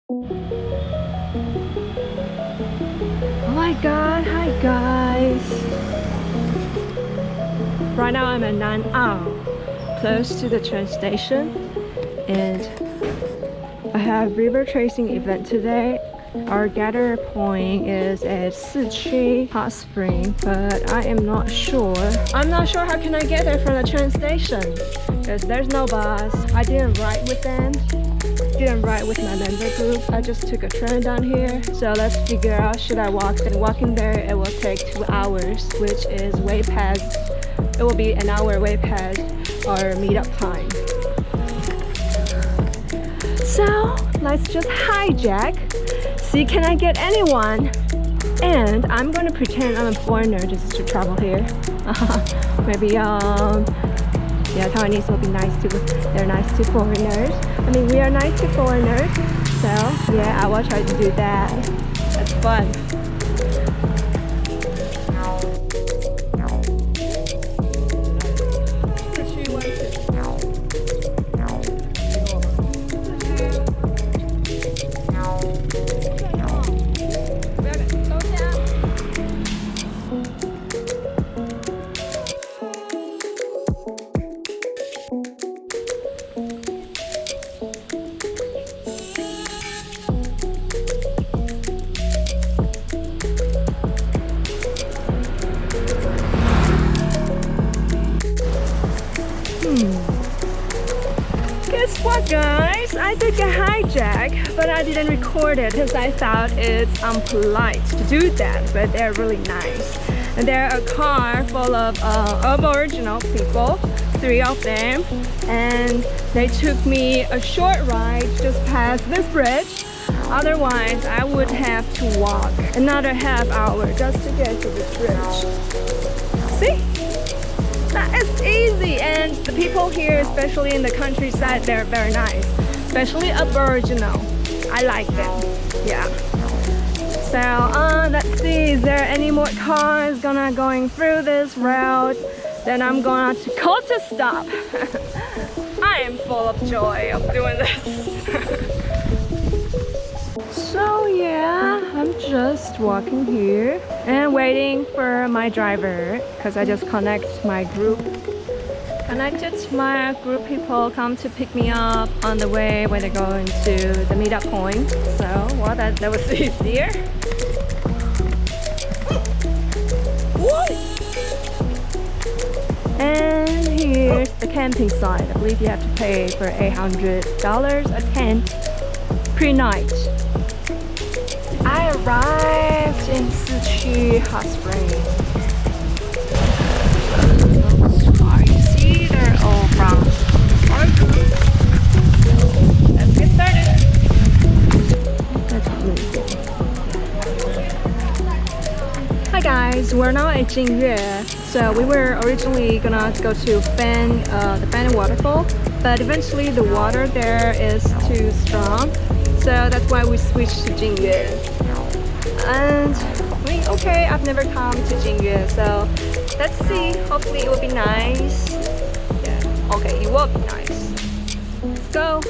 Oh my god, hi guys! Right now I'm at Nan'ao, close to the train station, and I have rivertracing event today. Our gather point is at Siqi Hot Spring, but I am not sure. I'm not sure how can I get there from the train station because there's no bus. I didn't ride with them. Didn't ride with my member group. I just took a train down here. So let's figure out, should I walk? And walking there, it will take 2 hours, which is way past. It will be an hour way past our meetup time. So let's just hijack. See, can I get anyone? And I'm gonna pretend I'm a foreigner just to travel here. Maybe yeah, Taiwanese will be nice to. They're nice to foreigners. I mean, we are nice to foreigners. So yeah, I will try to do that. That's fun. Guess what, guys? I did get hijacked, but I didn't record it because I thought it's unpolite to do that, but they're really nice. And they're a car full of Aboriginal people, 3 of them, and they took me a short ride just past this bridge. Otherwise, I would have to walk another half hour just to get to this bridge. See? That is easy, and the people here, especially in the countryside, they're very nice, especially Aboriginal. I like them. Yeah. So let's see, is there any more cars going through this route? Then I'm gonna to call to stop. I am full of joy of doing this. So yeah, I'm just walking here and waiting for my driver because I just connected my group people come to pick me up on the way when they're going to the meetup point. So well, that was easier. And here's the camping site. I believe you have to pay for $800 a tent pre-night. I arrived in Siqi Hot Spring. You see, they're all from our group. So let's get started. That's really cool. Hi guys, we're now at Jinyue. So we were originally gonna go to the Fan Waterfall, but eventually the water there is too strong. So that's why we switched to Jinyue. And okay, I've never come to Jinyue, so let's see. Hopefully it will be nice. Yeah, okay, it will be nice. Let's go.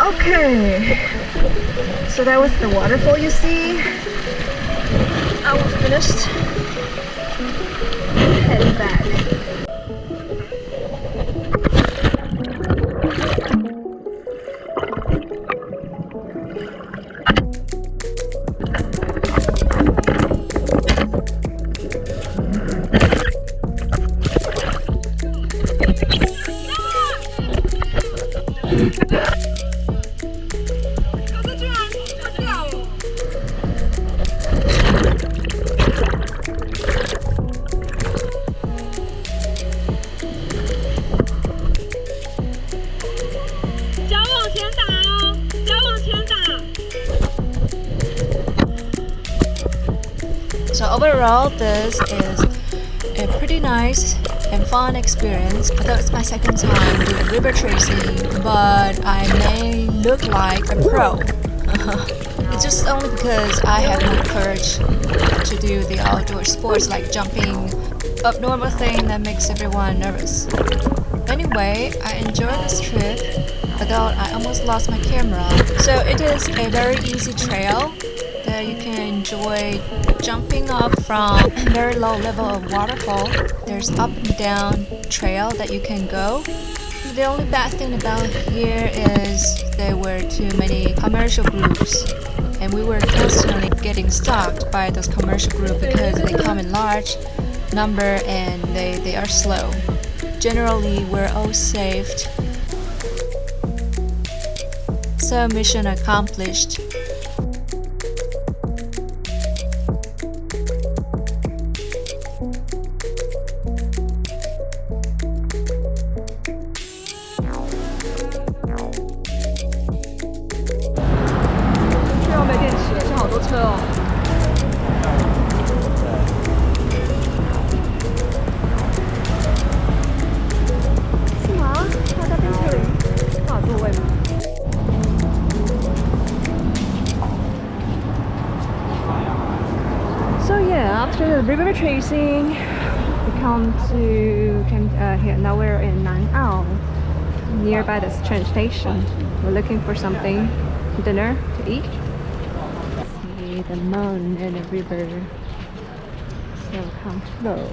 Okay, so that was the waterfall you see. Almost finished. Head back. So overall, this is a pretty nice and fun experience. Although it's my second time doing river tracing, but I may look like a pro. It's just only because I have no courage to do the outdoor sports like jumping, abnormal thing that makes everyone nervous. Anyway, I enjoyed this trip, although I almost lost my camera. So it is a very easy trail that you can enjoy jumping up from a very low level of waterfall. There's up and down trail that you can go. The only bad thing about here is there were too many commercial groups, and we were constantly getting stalked by those commercial groups because they come in large number and they are slow. Generally, we're all saved So mission accomplished. So yeah, after the river tracing, we come to here. Now we're in Nan'ao, nearby this train station. We're looking for something, dinner to eat. See the moon and the river. So come slow.